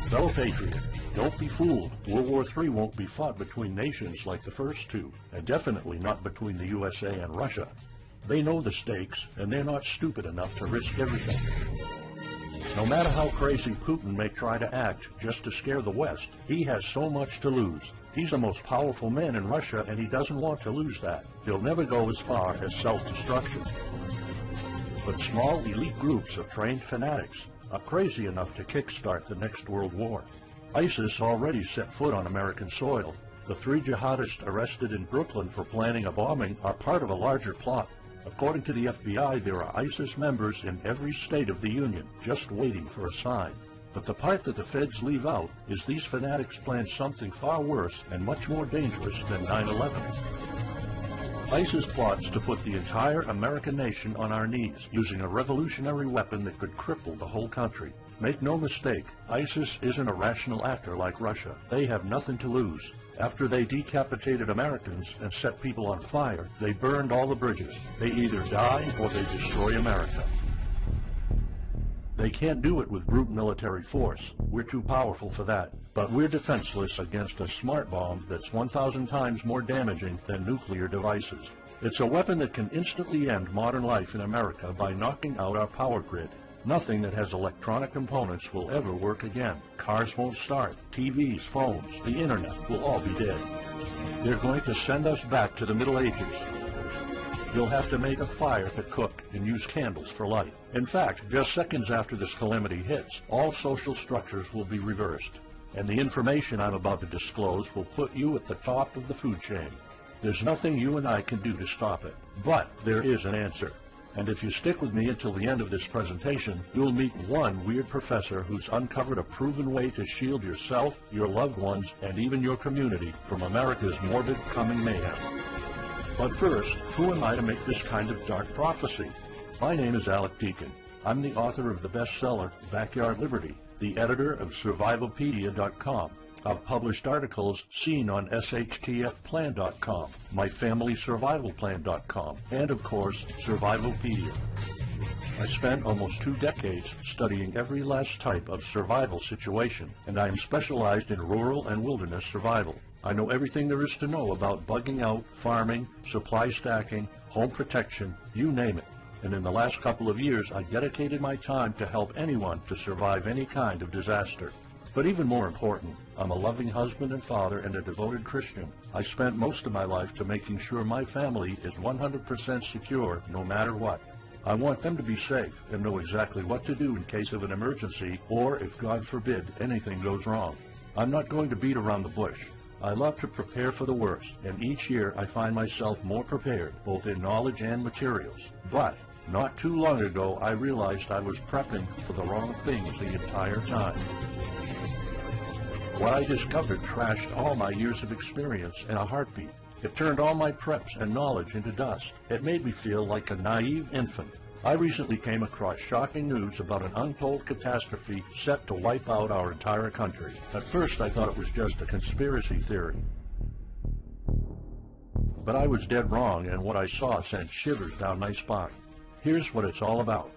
Fellow patriot, don't be fooled. World War III won't be fought between nations like the first two, and definitely not between the USA and Russia. They know the stakes, and they're not stupid enough to risk everything. No matter how crazy Putin may try to act just to scare the West, he has so much to lose. He's the most powerful man in Russia, and he doesn't want to lose that. He'll never go as far as self-destruction. But small elite groups of trained fanatics are crazy enough to kickstart the next world war. ISIS already set foot on American soil. The 3 jihadists arrested in Brooklyn for planning a bombing are part of a larger plot. According to the FBI, there are ISIS members in every state of the Union, just waiting for a sign. But the part that the feds leave out is these fanatics planned something far worse and much more dangerous than 9/11. ISIS plots to put the entire American nation on our knees, using a revolutionary weapon that could cripple the whole country. Make no mistake, ISIS isn't a rational actor like Russia. They have nothing to lose. After they decapitated Americans and set people on fire, they burned all the bridges. They either die or they destroy America. They can't do it with brute military force. We're too powerful for that. But we're defenseless against a smart bomb that's 1,000 times more damaging than nuclear devices. It's a weapon that can instantly end modern life in America by knocking out our power grid. Nothing that has electronic components will ever work again. Cars won't start. TVs, phones, the internet will all be dead. They're going to send us back to the Middle Ages. You'll have to make a fire to cook and use candles for light. In fact, just seconds after this calamity hits, all social structures will be reversed. And the information I'm about to disclose will put you at the top of the food chain. There's nothing you and I can do to stop it. But there is an answer. And if you stick with me until the end of this presentation, you'll meet one weird professor who's uncovered a proven way to shield yourself, your loved ones, and even your community from America's morbid coming mayhem. But first, who am I to make this kind of dark prophecy? My name is Alec Deacon. I'm the author of the bestseller, Backyard Liberty, the editor of survivalpedia.com. I've published articles seen on shtfplan.com, myfamilysurvivalplan.com, and of course, Survivalpedia. I spent almost 2 decades studying every last type of survival situation, and I am specialized in rural and wilderness survival. I know everything there is to know about bugging out, farming, supply stacking, home protection, you name it. And in the last couple of years, I dedicated my time to help anyone to survive any kind of disaster. But even more important, I'm a loving husband and father and a devoted Christian. I spent most of my life to making sure my family is 100% secure no matter what. I want them to be safe and know exactly what to do in case of an emergency or if, God forbid, anything goes wrong. I'm not going to beat around the bush. I love to prepare for the worst, and each year I find myself more prepared, both in knowledge and materials. But not too long ago, I realized I was prepping for the wrong things the entire time. What I discovered trashed all my years of experience in a heartbeat. It turned all my preps and knowledge into dust. It made me feel like a naive infant. I recently came across shocking news about an untold catastrophe set to wipe out our entire country. At first, I thought it was just a conspiracy theory. But I was dead wrong, and what I saw sent shivers down my spine. Here's what it's all about.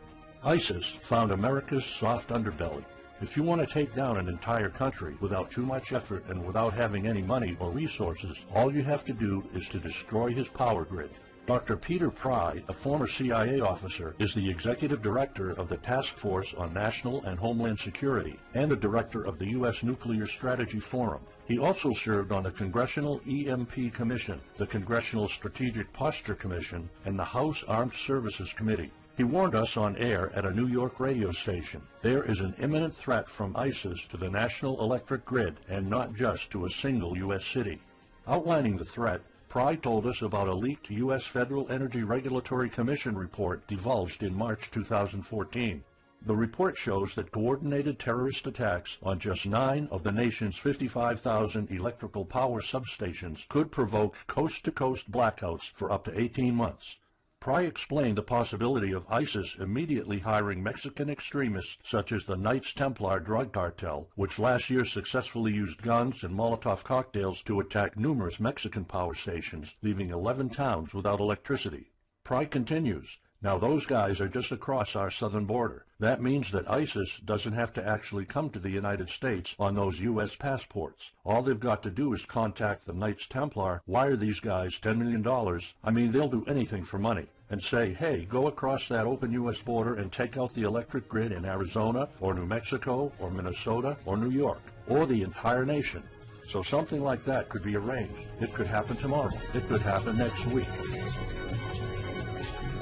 ISIS found America's soft underbelly. If you want to take down an entire country without too much effort and without having any money or resources, all you have to do is to destroy his power grid. Dr. Peter Pry, a former CIA officer, is the executive director of the Task Force on National and Homeland Security and a director of the U.S. Nuclear Strategy Forum. He also served on the Congressional EMP Commission, the Congressional Strategic Posture Commission, and the House Armed Services Committee. He warned us on air at a New York radio station. There is an imminent threat from ISIS to the national electric grid, and not just to a single U.S. city. Outlining the threat, Pry told us about a leaked U.S. Federal Energy Regulatory Commission report divulged in March 2014. The report shows that coordinated terrorist attacks on just 9 of the nation's 55,000 electrical power substations could provoke coast-to-coast blackouts for up to 18 months. Pry explained the possibility of ISIS immediately hiring Mexican extremists such as the Knights Templar drug cartel, which last year successfully used guns and Molotov cocktails to attack numerous Mexican power stations, leaving 11 towns without electricity. Pry continues, Now those guys are just across our southern border. That means that ISIS doesn't have to actually come to the United States on those U.S. passports. All they've got to do is contact the Knights Templar, wire these guys $10 million, I mean they'll do anything for money, and say, hey, go across that open U.S. border and take out the electric grid in Arizona or New Mexico or Minnesota or New York or the entire nation. So something like that could be arranged. It could happen tomorrow. It could happen next week.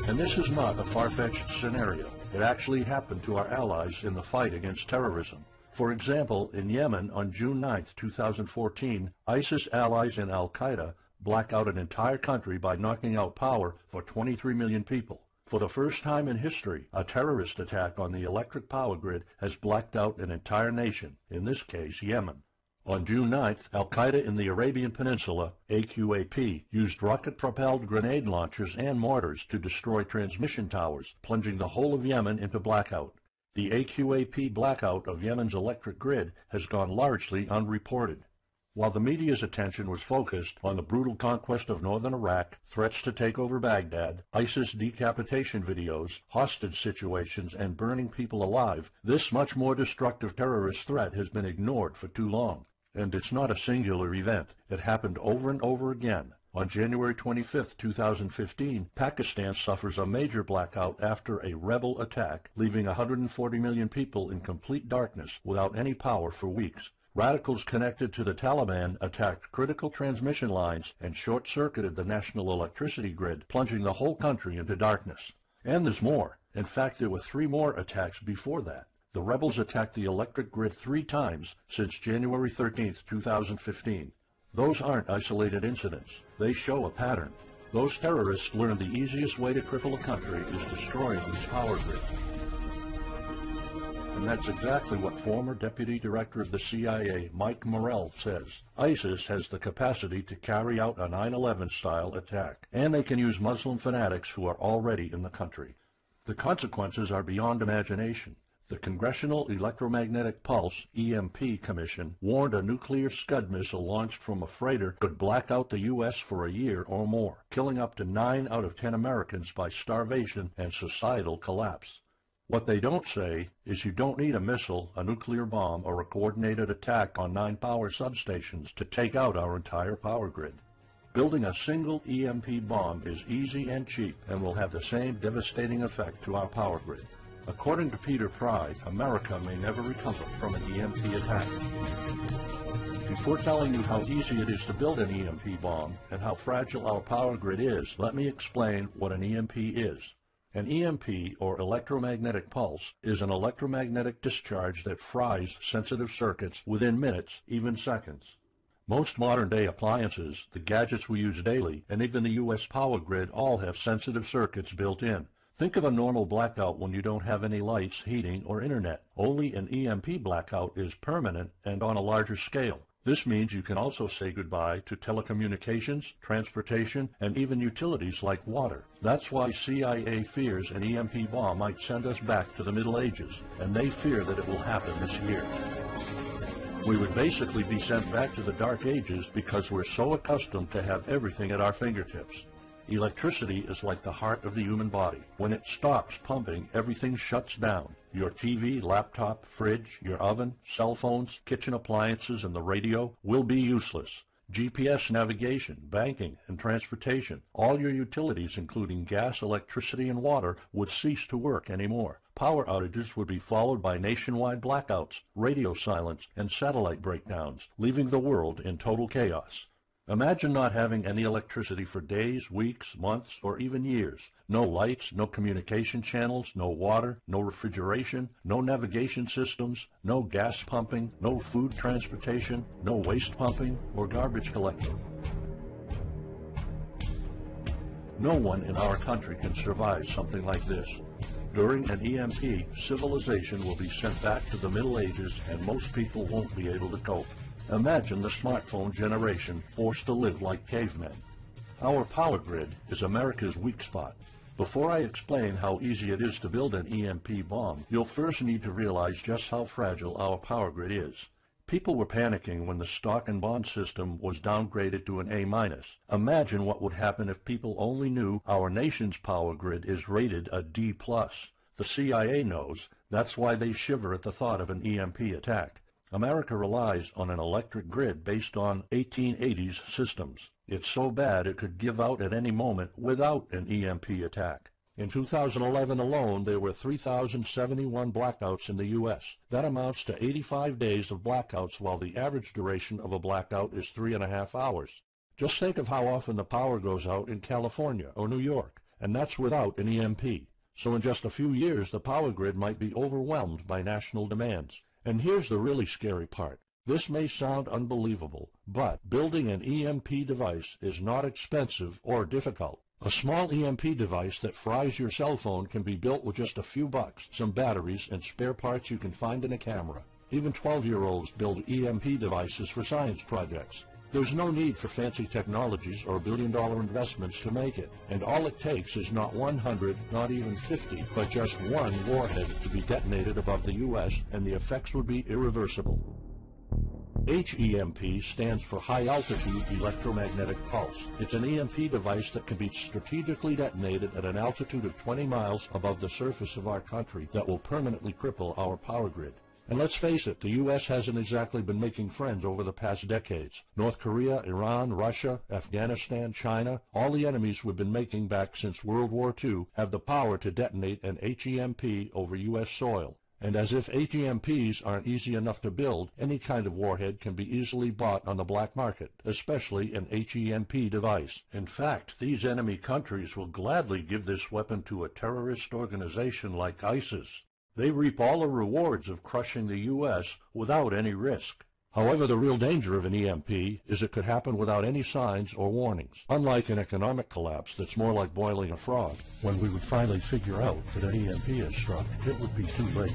And this is not a far-fetched scenario. It actually happened to our allies in the fight against terrorism. For example, in Yemen on June 9, 2014, ISIS allies in Al-Qaeda black out an entire country by knocking out power for 23 million people. For the first time in history, a terrorist attack on the electric power grid has blacked out an entire nation, in this case Yemen. On June 9th, Al-Qaeda in the Arabian Peninsula, AQAP, used rocket-propelled grenade launchers and mortars to destroy transmission towers, plunging the whole of Yemen into blackout. The AQAP blackout of Yemen's electric grid has gone largely unreported. While the media's attention was focused on the brutal conquest of northern Iraq, threats to take over Baghdad, ISIS decapitation videos, hostage situations, and burning people alive, this much more destructive terrorist threat has been ignored for too long. And it's not a singular event. It happened over and over again. On January 25, 2015, Pakistan suffers a major blackout after a rebel attack, leaving 140 million people in complete darkness without any power for weeks. Radicals connected to the Taliban attacked critical transmission lines and short-circuited the national electricity grid, plunging the whole country into darkness. And there's more. In fact, there were 3 more attacks before that. The rebels attacked the electric grid 3 times since January 13, 2015. Those aren't isolated incidents. They show a pattern. Those terrorists learned the easiest way to cripple a country is destroying its power grid. And that's exactly what former Deputy Director of the CIA, Mike Morrell, says. ISIS has the capacity to carry out a 9/11-style attack, and they can use Muslim fanatics who are already in the country. The consequences are beyond imagination. The Congressional Electromagnetic Pulse, EMP, Commission warned a nuclear Scud missile launched from a freighter could black out the U.S. for a year or more, killing up to 9 out of 10 Americans by starvation and societal collapse. What they don't say is you don't need a missile, a nuclear bomb, or a coordinated attack on 9 power substations to take out our entire power grid. Building a single EMP bomb is easy and cheap and will have the same devastating effect to our power grid. According to Peter Pry, America may never recover from an EMP attack. Before telling you how easy it is to build an EMP bomb and how fragile our power grid is, let me explain what an EMP is. An EMP, or electromagnetic pulse, is an electromagnetic discharge that fries sensitive circuits within minutes, even seconds. Most modern-day appliances, the gadgets we use daily, and even the U.S. power grid all have sensitive circuits built in. Think of a normal blackout when you don't have any lights, heating, or internet. Only an EMP blackout is permanent and on a larger scale. This means you can also say goodbye to telecommunications, transportation, and even utilities like water. That's why CIA fears an EMP bomb might send us back to the Middle Ages, and they fear that it will happen this year. We would basically be sent back to the Dark Ages because we're so accustomed to have everything at our fingertips. Electricity is like the heart of the human body. When it stops pumping, everything shuts down. Your TV, laptop, fridge, your oven, cell phones, kitchen appliances, and the radio will be useless. GPS navigation, banking, and transportation, all your utilities, including gas, electricity, and water, would cease to work anymore. Power outages would be followed by nationwide blackouts, radio silence, and satellite breakdowns, leaving the world in total chaos. Imagine not having any electricity for days, weeks, months, or even years. No lights, no communication channels, no water, no refrigeration, no navigation systems, no gas pumping, no food transportation, no waste pumping, or garbage collecting. No one in our country can survive something like this. During an EMP, civilization will be sent back to the Middle Ages, and most people won't be able to cope. Imagine the smartphone generation forced to live like cavemen. Our power grid is America's weak spot. Before I explain how easy it is to build an EMP bomb, you'll first need to realize just how fragile our power grid is. People were panicking when the stock and bond system was downgraded to an A-. Imagine what would happen if people only knew our nation's power grid is rated a D+. The CIA knows. That's why they shiver at the thought of an EMP attack. America relies on an electric grid based on 1880s systems. It's so bad it could give out at any moment without an EMP attack. In 2011 alone, there were 3,071 blackouts in the U.S. That amounts to 85 days of blackouts, while the average duration of a blackout is 3.5 hours. Just think of how often the power goes out in California or New York, and that's without an EMP. So in just a few years, the power grid might be overwhelmed by national demands. And here's the really scary part. This may sound unbelievable, but building an EMP device is not expensive or difficult. A small EMP device that fries your cell phone can be built with just a few bucks, some batteries, and spare parts you can find in a camera. Even 12-year-olds build EMP devices for science projects. There's no need for fancy technologies or billion-dollar investments to make it, and all it takes is not 100, not even 50, but just one warhead to be detonated above the U.S., and the effects would be irreversible. HEMP stands for High Altitude Electromagnetic Pulse. It's an EMP device that can be strategically detonated at an altitude of 20 miles above the surface of our country that will permanently cripple our power grid. And let's face it, the U.S. hasn't exactly been making friends over the past decades. North Korea, Iran, Russia, Afghanistan, China, all the enemies we've been making back since World War II have the power to detonate an HEMP over U.S. soil. And as if HEMPs aren't easy enough to build, any kind of warhead can be easily bought on the black market, especially an HEMP device. In fact, these enemy countries will gladly give this weapon to a terrorist organization like ISIS. They reap all the rewards of crushing the U.S. without any risk. However, the real danger of an EMP is it could happen without any signs or warnings. Unlike an economic collapse that's more like boiling a frog, when we would finally figure out that an EMP has struck, it would be too late.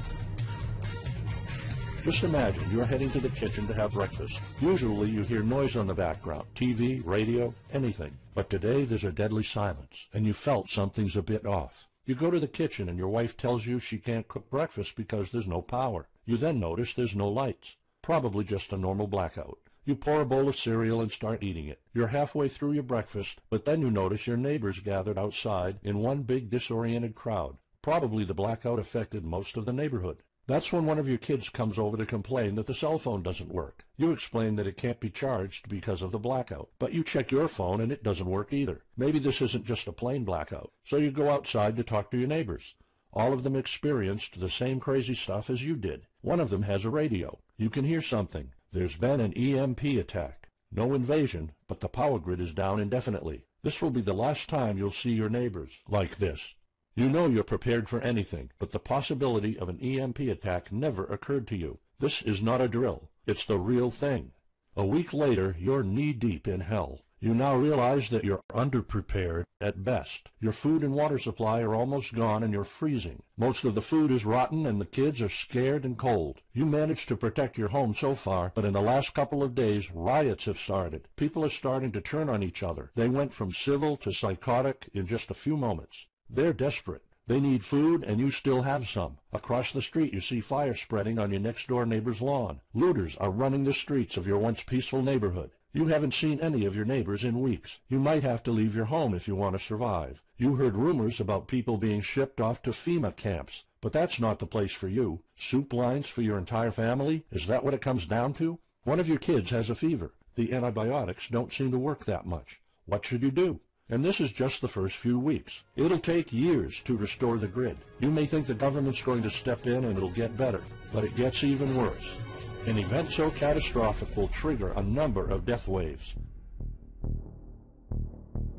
Just imagine you're heading to the kitchen to have breakfast. Usually you hear noise on the background, TV, radio, anything. But today there's a deadly silence, and you felt something's a bit off. You go to the kitchen and your wife tells you she can't cook breakfast because there's no power. You then notice there's no lights. Probably just a normal blackout. You pour a bowl of cereal and start eating it. You're halfway through your breakfast, but then you notice your neighbors gathered outside in one big disoriented crowd. Probably the blackout affected most of the neighborhood. That's when one of your kids comes over to complain that the cell phone doesn't work. You explain that it can't be charged because of the blackout, but you check your phone and it doesn't work either. Maybe this isn't just a plain blackout. So you go outside to talk to your neighbors. All of them experienced the same crazy stuff as you did. One of them has a radio. You can hear something. There's been an EMP attack. No invasion, but the power grid is down indefinitely. This will be the last time you'll see your neighbors like this. You know you're prepared for anything, but the possibility of an EMP attack never occurred to you. This is not a drill. It's the real thing. A week later, you're knee-deep in hell. You now realize that you're underprepared at best. Your food and water supply are almost gone and you're freezing. Most of the food is rotten and the kids are scared and cold. You managed to protect your home so far, but in the last couple of days, riots have started. People are starting to turn on each other. They went from civil to psychotic in just a few moments. They're desperate. They need food, and you still have some. Across the street, you see fire spreading on your next-door neighbor's lawn. Looters are running the streets of your once peaceful neighborhood. You haven't seen any of your neighbors in weeks. You might have to leave your home if you want to survive. You heard rumors about people being shipped off to FEMA camps, but that's not the place for you. Soup lines for your entire family? Is that what it comes down to? One of your kids has a fever. The antibiotics don't seem to work that much. What should you do? And this is just the first few weeks. It'll take years to restore the grid. You may think the government's going to step in and it'll get better, but it gets even worse. An event so catastrophic will trigger a number of death waves.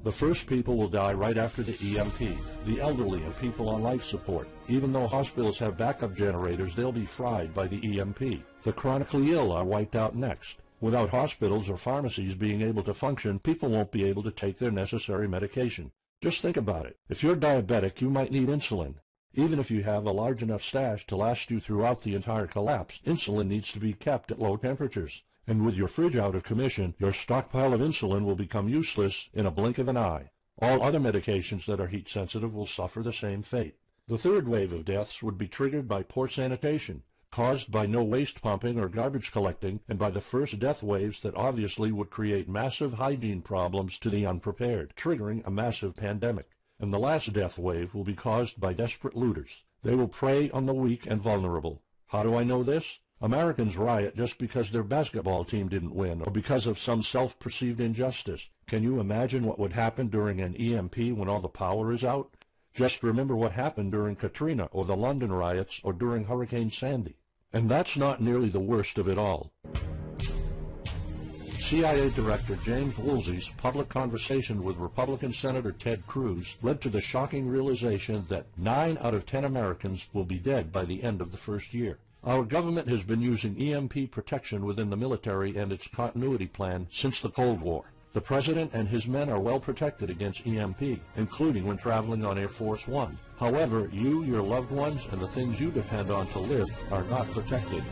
The first people will die right after the EMP, the elderly and people on life support. Even though hospitals have backup generators, they'll be fried by the EMP. The chronically ill are wiped out next. Without hospitals or pharmacies being able to function, people won't be able to take their necessary medication. Just think about it. If you're diabetic, you might need insulin. Even if you have a large enough stash to last you throughout the entire collapse, insulin needs to be kept at low temperatures. And with your fridge out of commission, your stockpile of insulin will become useless in a blink of an eye. All other medications that are heat sensitive will suffer the same fate. The third wave of deaths would be triggered by poor sanitation. caused by no waste pumping or garbage collecting, and by the first death waves that obviously would create massive hygiene problems to the unprepared, triggering a massive pandemic. And the last death wave will be caused by desperate looters. They will prey on the weak and vulnerable. How do I know this? Americans riot just because their basketball team didn't win or because of some self-perceived injustice. Can you imagine what would happen during an EMP when all the power is out? Just remember what happened during Katrina or the London riots or during Hurricane Sandy. And that's not nearly the worst of it all. CIA Director James Woolsey's public conversation with Republican Senator Ted Cruz led to the shocking realization that 9 out of 10 Americans will be dead by the end of the first year. Our government has been using EMP protection within the military and its continuity plan since the Cold War. The President and his men are well protected against EMP, including when traveling on Air Force One. However, you, your loved ones, and the things you depend on to live are not protected.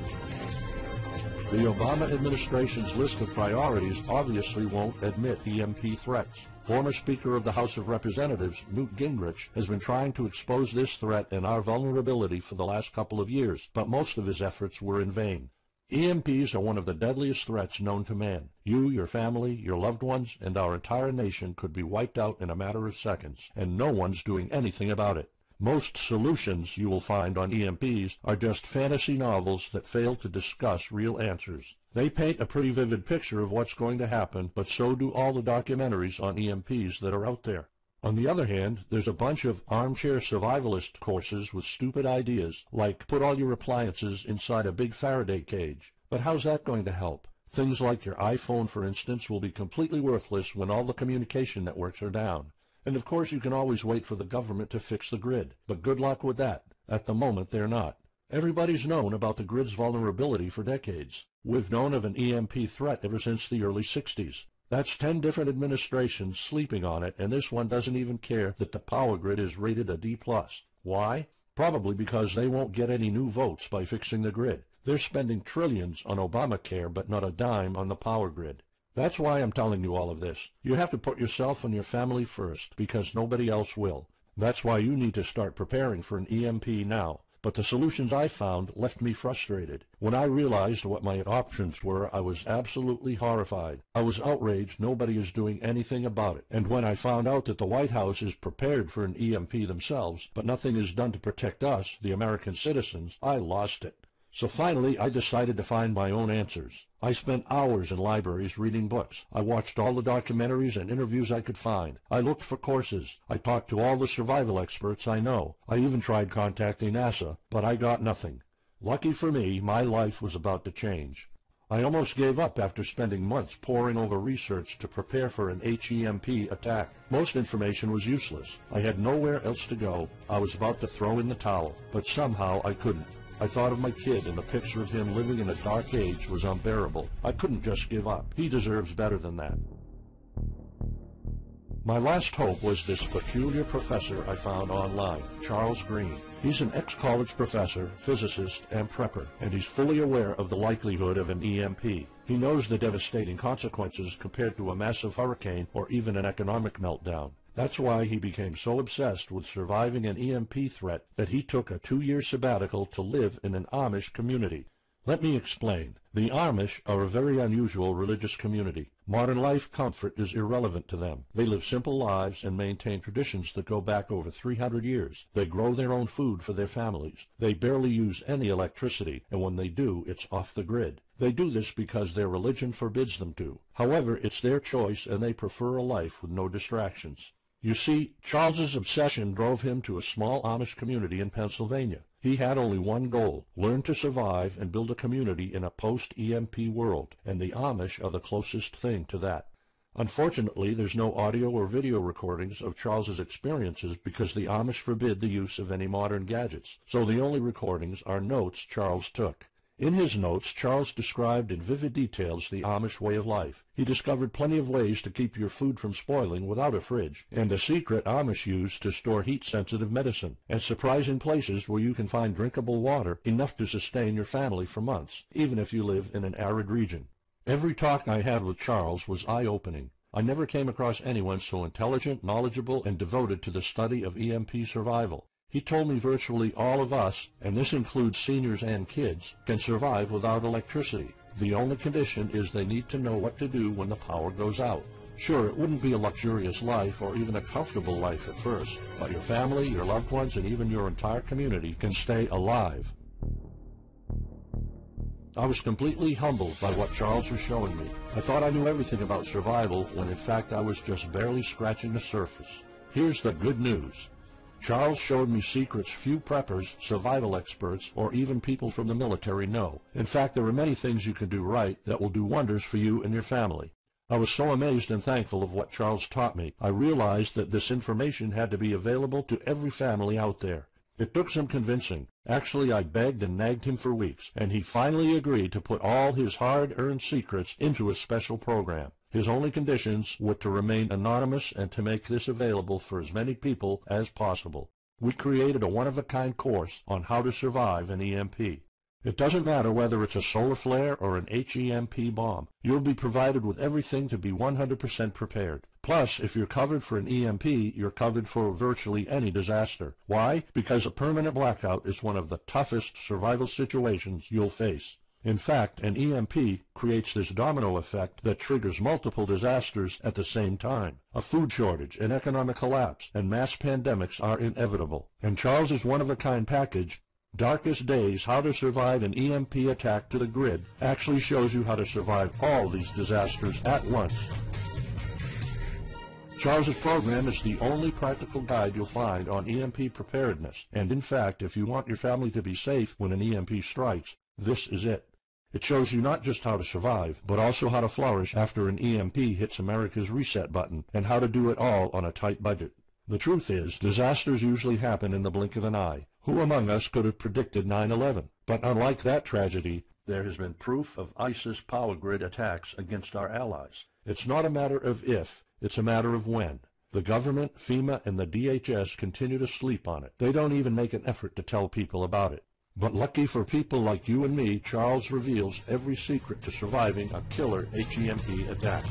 The Obama administration's list of priorities obviously won't admit EMP threats. Former Speaker of the House of Representatives, Newt Gingrich, has been trying to expose this threat and our vulnerability for the last couple of years, but most of his efforts were in vain. EMPs are one of the deadliest threats known to man. You, your family, your loved ones, and our entire nation could be wiped out in a matter of seconds, and no one's doing anything about it. Most solutions you will find on EMPs are just fantasy novels that fail to discuss real answers. They paint a pretty vivid picture of what's going to happen, but so do all the documentaries on EMPs that are out there. On the other hand, there's a bunch of armchair survivalist courses with stupid ideas, like put all your appliances inside a big Faraday cage. But how's that going to help? Things like your iPhone, for instance, will be completely worthless when all the communication networks are down. And of course you can always wait for the government to fix the grid, but good luck with that. At the moment they're not. Everybody's known about the grid's vulnerability for decades. We've known of an EMP threat ever since the early 60s. That's 10 different administrations sleeping on it, and this one doesn't even care that the power grid is rated a D+. Why? Probably because they won't get any new votes by fixing the grid. They're spending trillions on Obamacare, but not a dime on the power grid. That's why I'm telling you all of this. You have to put yourself and your family first, because nobody else will. That's why you need to start preparing for an EMP now. But the solutions I found left me frustrated. When I realized what my options were, I was absolutely horrified. I was outraged nobody is doing anything about it. And when I found out that the White House is prepared for an EMP themselves, but nothing is done to protect us, the American citizens, I lost it. So finally, I decided to find my own answers. I spent hours in libraries reading books. I watched all the documentaries and interviews I could find. I looked for courses. I talked to all the survival experts I know. I even tried contacting NASA, but I got nothing. Lucky for me, my life was about to change. I almost gave up after spending months poring over research to prepare for an HEMP attack. Most information was useless. I had nowhere else to go. I was about to throw in the towel, but somehow I couldn't. I thought of my kid, and the picture of him living in a dark age was unbearable. I couldn't just give up. He deserves better than that. My last hope was this peculiar professor I found online, Charles Green. He's an ex-college professor, physicist, and prepper, and he's fully aware of the likelihood of an EMP. He knows the devastating consequences compared to a massive hurricane or even an economic meltdown. That's why he became so obsessed with surviving an EMP threat that he took a 2-year sabbatical to live in an Amish community. Let me explain. The Amish are a very unusual religious community. Modern life comfort is irrelevant to them. They live simple lives and maintain traditions that go back over 300 years. They grow their own food for their families. They barely use any electricity, and when they do, it's off the grid. They do this because their religion forbids them to. However, it's their choice, and they prefer a life with no distractions. You see, Charles's obsession drove him to a small Amish community in Pennsylvania. He had only one goal: learn to survive and build a community in a post-EMP world, and the Amish are the closest thing to that. Unfortunately, there's no audio or video recordings of Charles's experiences because the Amish forbid the use of any modern gadgets, so the only recordings are notes Charles took. In his notes, Charles described in vivid details the Amish way of life. He discovered plenty of ways to keep your food from spoiling without a fridge, and a secret Amish use to store heat-sensitive medicine, and surprising places where you can find drinkable water enough to sustain your family for months, even if you live in an arid region. Every talk I had with Charles was eye-opening. I never came across anyone so intelligent, knowledgeable, and devoted to the study of EMP survival. He told me virtually all of us, and this includes seniors and kids, can survive without electricity. The only condition is they need to know what to do when the power goes out. Sure, it wouldn't be a luxurious life or even a comfortable life at first, but your family, your loved ones, and even your entire community can stay alive. I was completely humbled by what Charles was showing me. I thought I knew everything about survival when in fact I was just barely scratching the surface. Here's the good news. Charles showed me secrets few preppers, survival experts, or even people from the military know. In fact, there are many things you can do right that will do wonders for you and your family. I was so amazed and thankful of what Charles taught me. I realized that this information had to be available to every family out there. It took some convincing. Actually, I begged and nagged him for weeks, and he finally agreed to put all his hard-earned secrets into a special program. His only conditions were to remain anonymous and to make this available for as many people as possible. We created a one-of-a-kind course on how to survive an EMP. It doesn't matter whether it's a solar flare or an HEMP bomb. You'll be provided with everything to be 100% prepared. Plus, if you're covered for an EMP, you're covered for virtually any disaster. Why? Because a permanent blackout is one of the toughest survival situations you'll face. In fact, an EMP creates this domino effect that triggers multiple disasters at the same time. A food shortage, an economic collapse, and mass pandemics are inevitable. And Charles's one-of-a-kind package, Darkest Days, How to Survive an EMP Attack to the Grid, actually shows you how to survive all these disasters at once. Charles's program is the only practical guide you'll find on EMP preparedness, and in fact, if you want your family to be safe when an EMP strikes, this is it. It shows you not just how to survive, but also how to flourish after an EMP hits America's reset button, and how to do it all on a tight budget. The truth is, disasters usually happen in the blink of an eye. Who among us could have predicted 9/11? But unlike that tragedy, there has been proof of ISIS power grid attacks against our allies. It's not a matter of if, it's a matter of when. The government, FEMA, and the DHS continue to sleep on it. They don't even make an effort to tell people about it. But lucky for people like you and me, Charles reveals every secret to surviving a killer HEMP attack.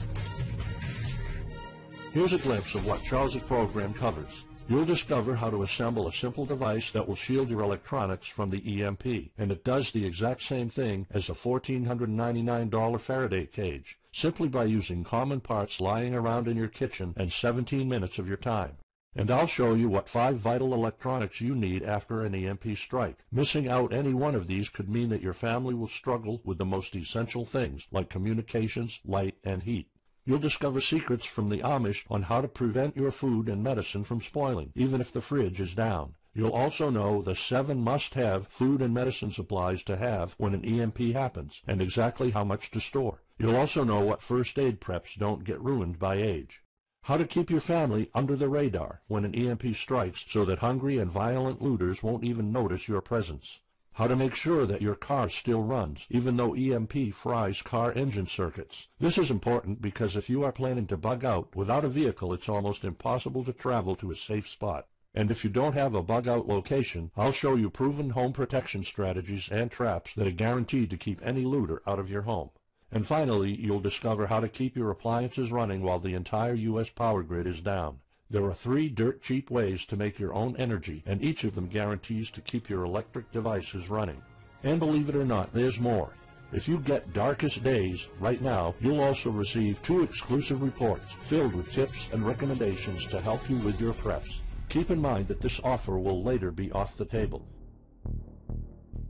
Here's a glimpse of what Charles's program covers. You'll discover how to assemble a simple device that will shield your electronics from the EMP, and it does the exact same thing as a $1,499 Faraday cage, simply by using common parts lying around in your kitchen and 17 minutes of your time. And I'll show you what 5 vital electronics you need after an EMP strike. Missing out any one of these could mean that your family will struggle with the most essential things, like communications, light, and heat. You'll discover secrets from the Amish on how to prevent your food and medicine from spoiling, even if the fridge is down. You'll also know the 7 must-have food and medicine supplies to have when an EMP happens, and exactly how much to store. You'll also know what first aid preps don't get ruined by age. How to keep your family under the radar when an EMP strikes so that hungry and violent looters won't even notice your presence. How to make sure that your car still runs, even though EMP fries car engine circuits. This is important because if you are planning to bug out, without a vehicle it's almost impossible to travel to a safe spot. And if you don't have a bug-out location, I'll show you proven home protection strategies and traps that are guaranteed to keep any looter out of your home. And finally, you'll discover how to keep your appliances running while the entire U.S. power grid is down. There are 3 dirt-cheap ways to make your own energy, and each of them guarantees to keep your electric devices running. And believe it or not, there's more. If you get Darkest Days right now, you'll also receive 2 exclusive reports filled with tips and recommendations to help you with your preps. Keep in mind that this offer will later be off the table.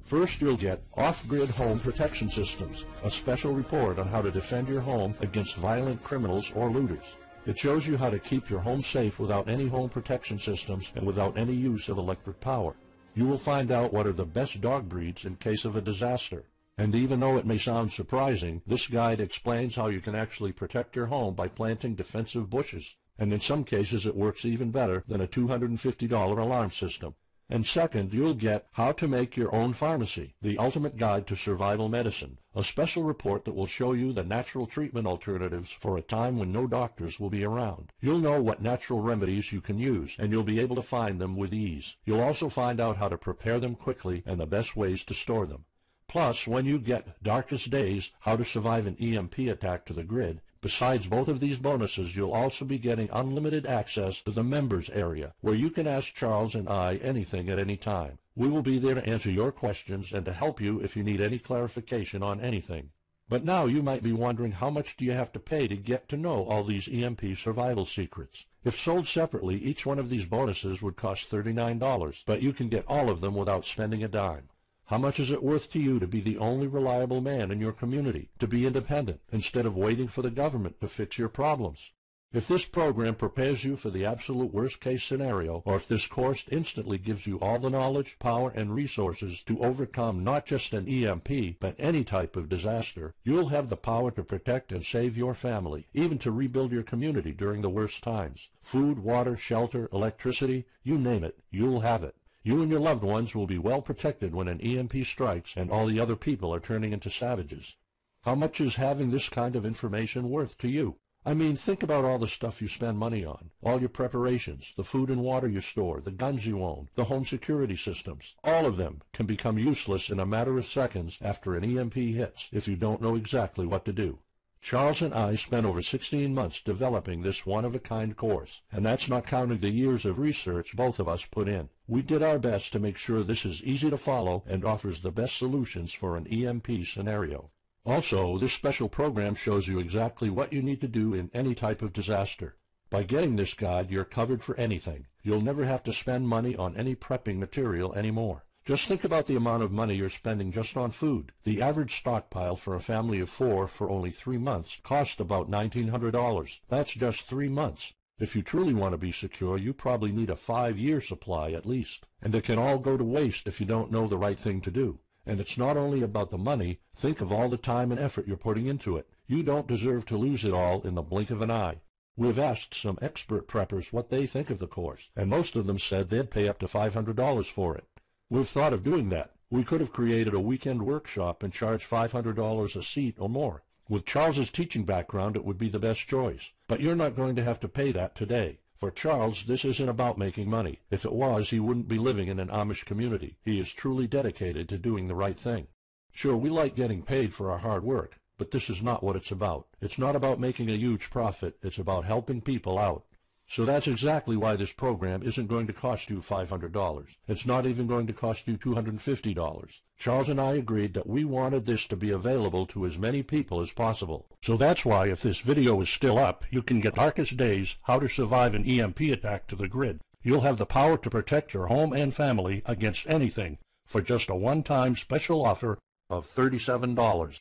First, you'll get Off-Grid Home Protection Systems, a special report on how to defend your home against violent criminals or looters. It shows you how to keep your home safe without any home protection systems and without any use of electric power. You will find out what are the best dog breeds in case of a disaster. And even though it may sound surprising, this guide explains how you can actually protect your home by planting defensive bushes. And in some cases it works even better than a $250 alarm system. And second, you'll get How to Make Your Own Pharmacy, the ultimate guide to survival medicine, a special report that will show you the natural treatment alternatives for a time when no doctors will be around. You'll know what natural remedies you can use, and you'll be able to find them with ease. You'll also find out how to prepare them quickly and the best ways to store them. Plus, when you get Darkest Days, How to Survive an EMP Attack to the Grid, Besides both of these bonuses, you'll also be getting unlimited access to the members area, where you can ask Charles and I anything at any time. We will be there to answer your questions and to help you if you need any clarification on anything. But now you might be wondering, how much do you have to pay to get to know all these EMP survival secrets? If sold separately, each one of these bonuses would cost $39, but you can get all of them without spending a dime. How much is it worth to you to be the only reliable man in your community, to be independent, instead of waiting for the government to fix your problems? If this program prepares you for the absolute worst-case scenario, or if this course instantly gives you all the knowledge, power, and resources to overcome not just an EMP, but any type of disaster, you'll have the power to protect and save your family, even to rebuild your community during the worst times. Food, water, shelter, electricity, you name it, you'll have it. You and your loved ones will be well protected when an EMP strikes and all the other people are turning into savages. How much is having this kind of information worth to you? I mean, think about all the stuff you spend money on, all your preparations, the food and water you store, the guns you own, the home security systems. All of them can become useless in a matter of seconds after an EMP hits if you don't know exactly what to do. Charles and I spent over 16 months developing this one-of-a-kind course, and that's not counting the years of research both of us put in. We did our best to make sure this is easy to follow and offers the best solutions for an EMP scenario. Also, this special program shows you exactly what you need to do in any type of disaster. By getting this guide, you're covered for anything. You'll never have to spend money on any prepping material anymore. Just think about the amount of money you're spending just on food. The average stockpile for a family of 4 for only 3 months cost about $1,900. That's just 3 months. If you truly want to be secure, you probably need a 5-year supply at least. And it can all go to waste if you don't know the right thing to do. And it's not only about the money. Think of all the time and effort you're putting into it. You don't deserve to lose it all in the blink of an eye. We've asked some expert preppers what they think of the course, and most of them said they'd pay up to $500 for it. We've thought of doing that. We could have created a weekend workshop and charged $500 a seat or more. With Charles's teaching background, it would be the best choice. But you're not going to have to pay that today. For Charles, this isn't about making money. If it was, he wouldn't be living in an Amish community. He is truly dedicated to doing the right thing. Sure, we like getting paid for our hard work, but this is not what it's about. It's not about making a huge profit. It's about helping people out. So that's exactly why this program isn't going to cost you $500. It's not even going to cost you $250. Charles and I agreed that we wanted this to be available to as many people as possible. So that's why, if this video is still up, you can get Darkest Days, How to Survive an EMP Attack to the grid. You'll have the power to protect your home and family against anything for just a one-time special offer of $37.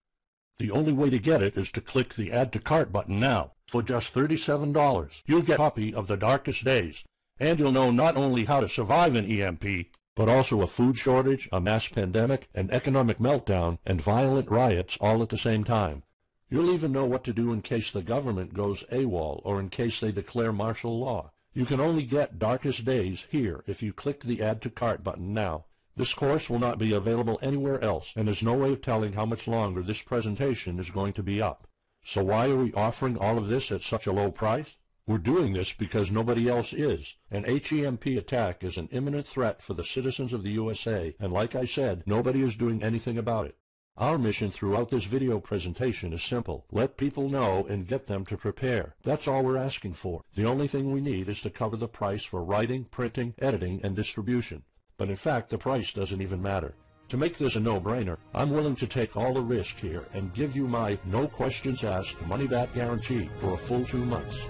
The only way to get it is to click the Add to Cart button now. For just $37, you'll get a copy of The Darkest Days, and you'll know not only how to survive an EMP, but also a food shortage, a mass pandemic, an economic meltdown, and violent riots all at the same time. You'll even know what to do in case the government goes AWOL or in case they declare martial law. You can only get Darkest Days here if you click the Add to Cart button now. This course will not be available anywhere else, and there's no way of telling how much longer this presentation is going to be up. So why are we offering all of this at such a low price? We're doing this because nobody else is. An HEMP attack is an imminent threat for the citizens of the USA, and like I said, nobody is doing anything about it. Our mission throughout this video presentation is simple. Let people know and get them to prepare. That's all we're asking for. The only thing we need is to cover the price for writing, printing, editing, and distribution. But in fact, the price doesn't even matter. To make this a no-brainer, I'm willing to take all the risk here and give you my no questions asked money-back guarantee for a full 2 months.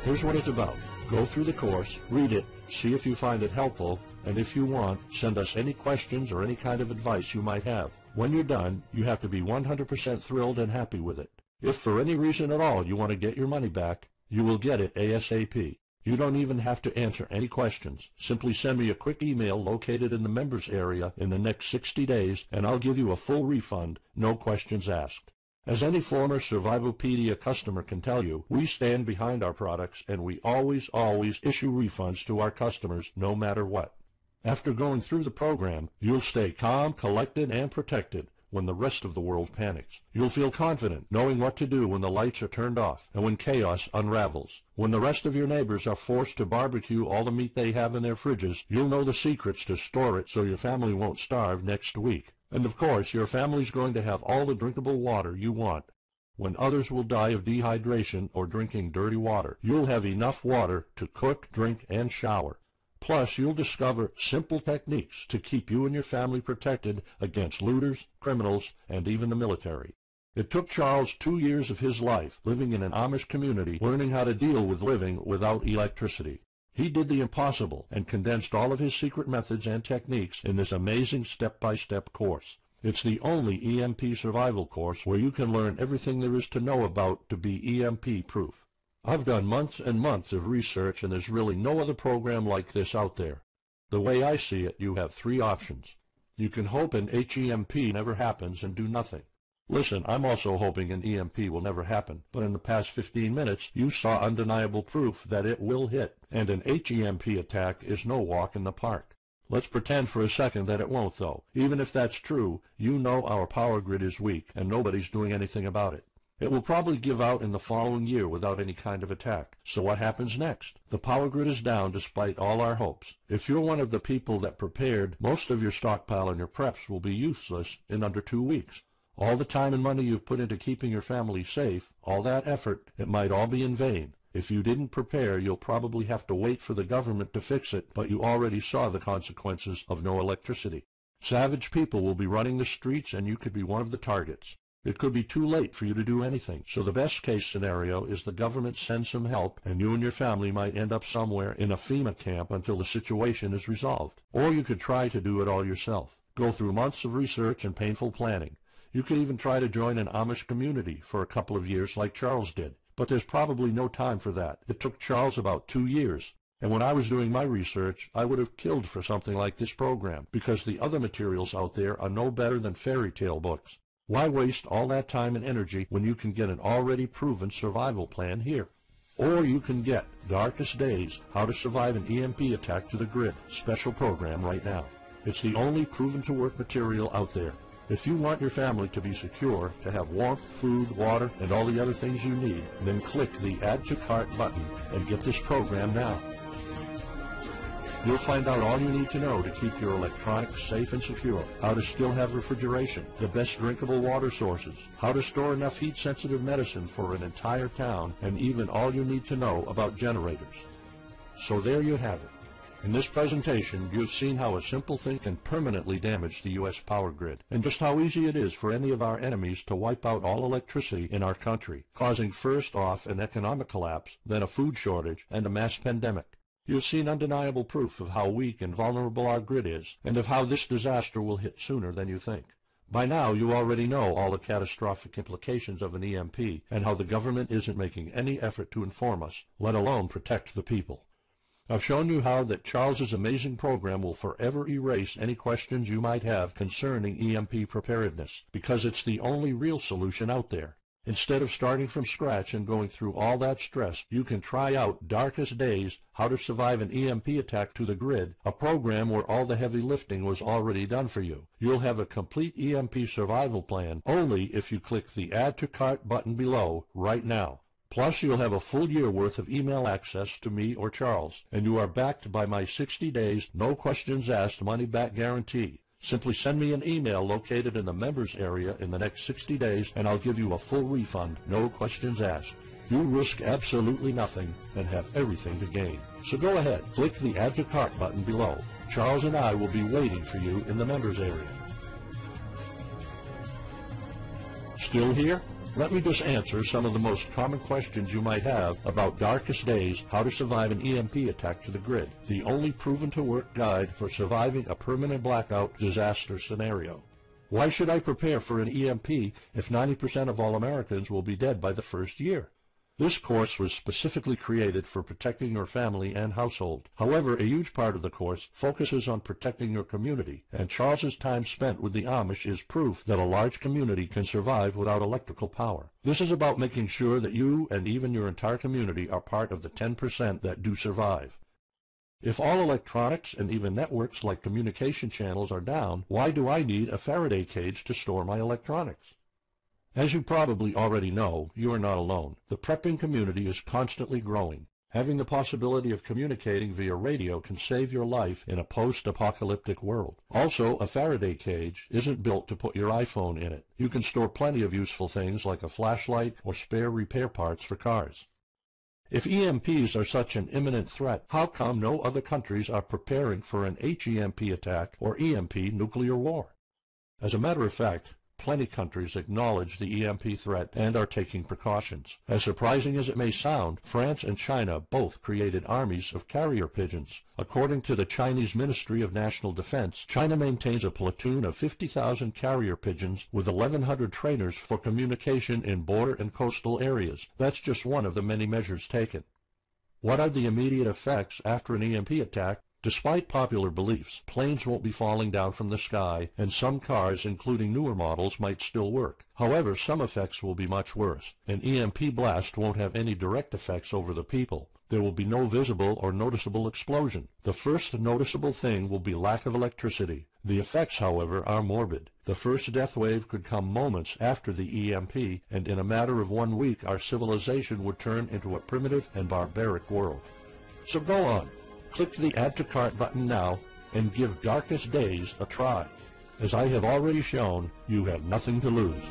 Here's what it's about. Go through the course, read it, see if you find it helpful, and if you want, send us any questions or any kind of advice you might have. When you're done, you have to be 100% thrilled and happy with it. If for any reason at all you want to get your money back, you will get it ASAP. You don't even have to answer any questions. Simply send me a quick email located in the members area in the next 60 days, and I'll give you a full refund, no questions asked. As any former Survivalpedia customer can tell you, we stand behind our products, and we always issue refunds to our customers no matter what. After going through the program, you'll stay calm, collected, and protected when the rest of the world panics. You'll feel confident knowing what to do when the lights are turned off and when chaos unravels. When the rest of your neighbors are forced to barbecue all the meat they have in their fridges, you'll know the secrets to store it so your family won't starve next week. And of course, your family's going to have all the drinkable water you want. When others will die of dehydration or drinking dirty water, you'll have enough water to cook, drink, and shower. Plus, you'll discover simple techniques to keep you and your family protected against looters, criminals, and even the military. It took Charles 2 years of his life living in an Amish community, learning how to deal with living without electricity. He did the impossible and condensed all of his secret methods and techniques in this amazing step-by-step course. It's the only EMP survival course where you can learn everything there is to know about to be EMP-proof. I've done months and months of research, and there's really no other program like this out there. The way I see it, you have 3 options. You can hope an HEMP never happens and do nothing. Listen, I'm also hoping an EMP will never happen, but in the past 15 minutes, you saw undeniable proof that it will hit, and an HEMP attack is no walk in the park. Let's pretend for a second that it won't, though. Even if that's true, you know our power grid is weak, and nobody's doing anything about it. It will probably give out in the following year without any kind of attack. So what happens next? The power grid is down despite all our hopes. If you're one of the people that prepared, most of your stockpile and your preps will be useless in under 2 weeks. All the time and money you've put into keeping your family safe, all that effort, it might all be in vain. If you didn't prepare, you'll probably have to wait for the government to fix it, but you already saw the consequences of no electricity. Savage people will be running the streets, and you could be one of the targets. It could be too late for you to do anything, so the best-case scenario is the government sends some help, and you and your family might end up somewhere in a FEMA camp until the situation is resolved. Or you could try to do it all yourself. Go through months of research and painful planning. You could even try to join an Amish community for a couple of years like Charles did. But there's probably no time for that. It took Charles about 2 years. And when I was doing my research, I would have killed for something like this program, because the other materials out there are no better than fairy tale books. Why waste all that time and energy when you can get an already proven survival plan here? Or you can get Darkest Days, How to Survive an EMP Attack to the Grid, special program right now. It's the only proven-to-work material out there. If you want your family to be secure, to have warmth, food, water, and all the other things you need, then click the Add to Cart button and get this program now. You'll find out all you need to know to keep your electronics safe and secure, how to still have refrigeration, the best drinkable water sources, how to store enough heat-sensitive medicine for an entire town, and even all you need to know about generators. So there you have it. In this presentation, you've seen how a simple thing can permanently damage the U.S. power grid, and just how easy it is for any of our enemies to wipe out all electricity in our country, causing first off an economic collapse, then a food shortage, and a mass pandemic. You've seen undeniable proof of how weak and vulnerable our grid is, and of how this disaster will hit sooner than you think. By now, you already know all the catastrophic implications of an EMP, and how the government isn't making any effort to inform us, let alone protect the people. I've shown you how that Charles's amazing program will forever erase any questions you might have concerning EMP preparedness, because it's the only real solution out there. Instead of starting from scratch and going through all that stress, you can try out Darkest Days, How to Survive an EMP Attack to the Grid, a program where all the heavy lifting was already done for you. You'll have a complete EMP survival plan only if you click the Add to Cart button below right now. Plus, you'll have a full year worth of email access to me or Charles, and you are backed by my 60 days, no questions asked money-back guarantee. Simply send me an email located in the members area in the next 60 days, and I'll give you a full refund, no questions asked. You risk absolutely nothing and have everything to gain. So go ahead, click the Add to Cart button below. Charles and I will be waiting for you in the members area. Still here? Let me just answer some of the most common questions you might have about Darkest Days, How to Survive an EMP Attack to the Grid, the only proven-to-work guide for surviving a permanent blackout disaster scenario. Why should I prepare for an EMP if 90% of all Americans will be dead by the first year? This course was specifically created for protecting your family and household. However, a huge part of the course focuses on protecting your community, and Charles's time spent with the Amish is proof that a large community can survive without electrical power. This is about making sure that you and even your entire community are part of the 10% that do survive. If all electronics and even networks like communication channels are down, why do I need a Faraday cage to store my electronics? As you probably already know, you are not alone. The prepping community is constantly growing. Having the possibility of communicating via radio can save your life in a post-apocalyptic world. Also, a Faraday cage isn't built to put your iPhone in it. You can store plenty of useful things like a flashlight or spare repair parts for cars. If EMPs are such an imminent threat, how come no other countries are preparing for an HEMP attack or EMP nuclear war? As a matter of fact, plenty countries acknowledge the EMP threat and are taking precautions. As surprising as it may sound, France and China both created armies of carrier pigeons. According to the Chinese Ministry of National Defense, China maintains a platoon of 50,000 carrier pigeons with 1,100 trainers for communication in border and coastal areas. That's just one of the many measures taken. What are the immediate effects after an EMP attack? Despite popular beliefs, planes won't be falling down from the sky, and some cars, including newer models, might still work. However, some effects will be much worse. An EMP blast won't have any direct effects over the people. There will be no visible or noticeable explosion. The first noticeable thing will be lack of electricity. The effects, however, are morbid. The first death wave could come moments after the EMP, and in a matter of 1 week our civilization would turn into a primitive and barbaric world. So go on. Click the Add to Cart button now and give Darkest Days a try. As I have already shown, you have nothing to lose.